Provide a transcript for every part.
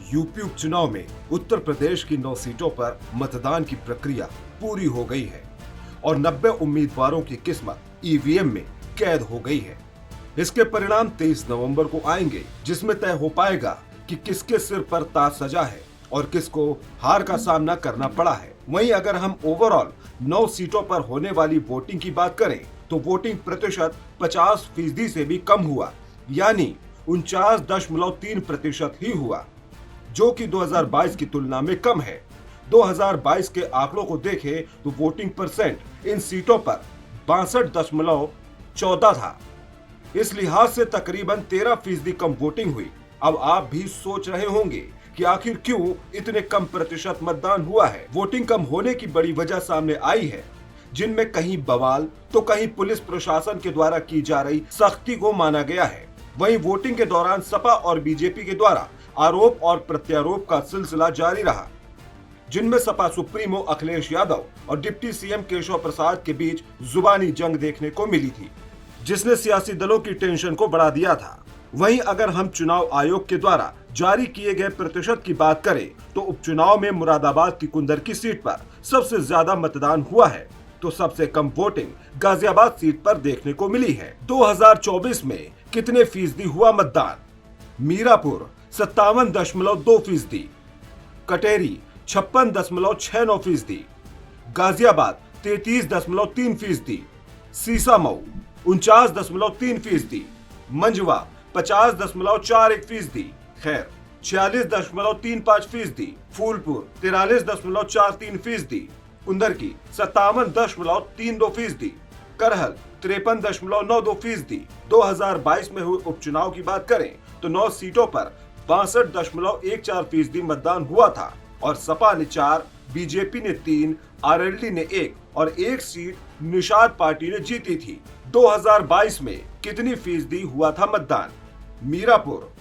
UP उपचुनाव में उत्तर प्रदेश की 9 सीटों पर मतदान की प्रक्रिया पूरी हो गई है और 90 उम्मीदवारों की किस्मत ईवीएम में कैद हो गई है। इसके परिणाम 23 नवंबर को आएंगे, जिसमें तय हो पाएगा कि किसके सिर पर ताज सजा है और किसको हार का सामना करना पड़ा है। वहीं अगर हम ओवरऑल 9 सीटों पर होने वाली वोटिंग की बात करें तो वोटिंग प्रतिशत 50% से भी कम हुआ, यानी 49.3% ही हुआ, जो कि 2022 की तुलना में कम है। 2022 के आंकड़ों को देखें तो वोटिंग परसेंट इन सीटों पर 62.14 था। इस लिहाज से तकरीबन 13% कम वोटिंग हुई। अब आप भी सोच रहे होंगे कि आखिर क्यों इतने कम प्रतिशत मतदान हुआ है। वोटिंग कम होने की बड़ी वजह सामने आई है, जिनमें कहीं बवाल तो कहीं पुलिस प्रशासन के द्वारा की जा रही सख्ती को माना गया है। वहीं वोटिंग के दौरान सपा और बीजेपी के द्वारा आरोप और प्रत्यारोप का सिलसिला जारी रहा, जिनमें सपा सुप्रीमो अखिलेश यादव और डिप्टी सीएम केशव प्रसाद के बीच जुबानी जंग देखने को मिली थी, जिसने सियासी दलों की टेंशन को बढ़ा दिया था। वहीं अगर हम चुनाव आयोग के द्वारा जारी किए गए प्रतिशत की बात करें तो उपचुनाव में मुरादाबाद की कुंदर की सीट पर सबसे ज्यादा मतदान हुआ है, तो सबसे कम वोटिंग गाजियाबाद सीट पर देखने को मिली है। 2024 में कितने फीसदी हुआ मतदान? मीरापुर 57.2%, कटेरी 56.69%, गाजियाबाद 33.3%, सीसामऊ 49.3%, मंझवा 50.41%, खैर 46.35%, फूलपुर 43.43%, कुंदरकी 57.32%, करहल 53.92%। 2022 में हुए उपचुनाव की बात करें तो 9 सीटों पर 62.14% मतदान हुआ था और सपा ने 4, बीजेपी ने 3, आरएलडी ने 1 और 1 सीट निषाद पार्टी ने जीती थी। 2022 में कितनी फीसदी हुआ था मतदान? मीरापुर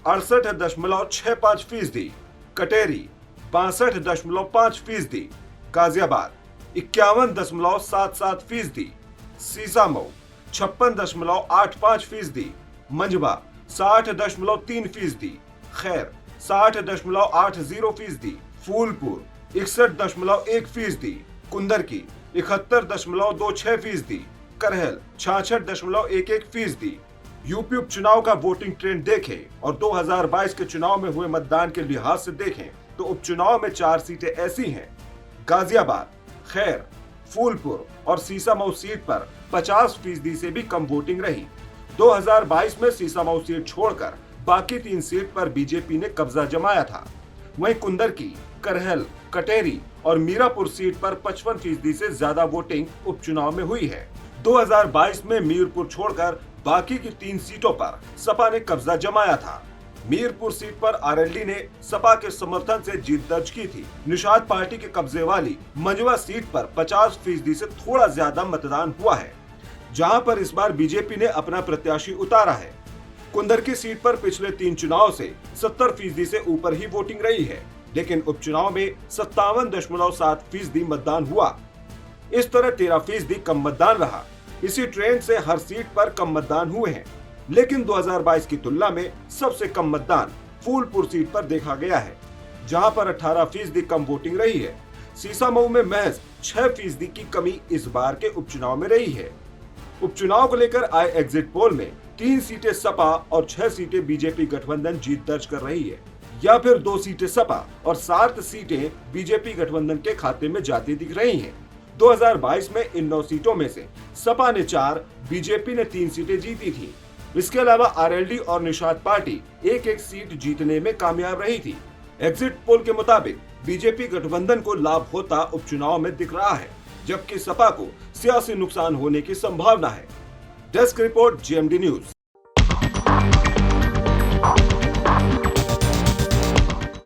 68.65%, कटेरी 62.5%, गाजियाबाद 51.77%, सीसामऊ 56.85%, मंझवा 60.3%, खैर 60.80%, फूलपुर 61.1%, कुंदरकी 71.26%, करहल 66.11%। यूपी उपचुनाव का वोटिंग ट्रेंड देखें और 2022 के चुनाव में हुए मतदान के लिहाज से देखें तो उपचुनाव में 4 सीटें ऐसी हैं: गाजियाबाद, खैर, फूलपुर और सीसामऊ सीट पर 50% से भी कम वोटिंग रही। 2022 में सीसामऊ सीट छोड़कर बाकी 3 सीट पर बीजेपी ने कब्जा जमाया था। वहीं कुंदरकी, करहल, कटेरी और मीरापुर सीट पर 55% से ज्यादा वोटिंग उपचुनाव में हुई है। 2022 में मीरपुर छोड़कर बाकी की 3 सीटों पर सपा ने कब्जा जमाया था। मीरपुर सीट पर आरएलडी ने सपा के समर्थन से जीत दर्ज की थी। निषाद पार्टी के कब्जे वाली मंझवा सीट पर 50% से थोड़ा ज्यादा मतदान हुआ है, जहां पर इस बार बीजेपी ने अपना प्रत्याशी उतारा है। कुंदरकी सीट पर पिछले 3 चुनाव से 70% से ऊपर ही वोटिंग रही है, लेकिन उपचुनाव में 57.7% मतदान हुआ। इस तरह 13% कम मतदान रहा। इसी ट्रेंड से हर सीट पर कम मतदान हुए हैं, लेकिन 2022 की तुलना में सबसे कम मतदान फूलपुर सीट पर देखा गया है, जहां पर 18% कम वोटिंग रही है। सीसामऊ में महज 6% की कमी इस बार के उपचुनाव में रही है। उपचुनाव को लेकर आए एग्जिट पोल में 3 सीटें सपा और 6 सीटें बीजेपी गठबंधन जीत दर्ज कर रही है, या फिर 2 सीटें सपा और 7 सीटें बीजेपी गठबंधन के खाते में जाती दिख रही हैं। 2022 में इन 9 सीटों में से सपा ने 4, बीजेपी ने 3 सीटें जीती थी। इसके अलावा आरएलडी और निषाद पार्टी 1-1 सीट जीतने में कामयाब रही थी। एग्जिट पोल के मुताबिक बीजेपी गठबंधन को लाभ होता उपचुनाव में दिख रहा है, जबकि सपा को सियासी नुकसान होने की संभावना है। Desk report, JMD news.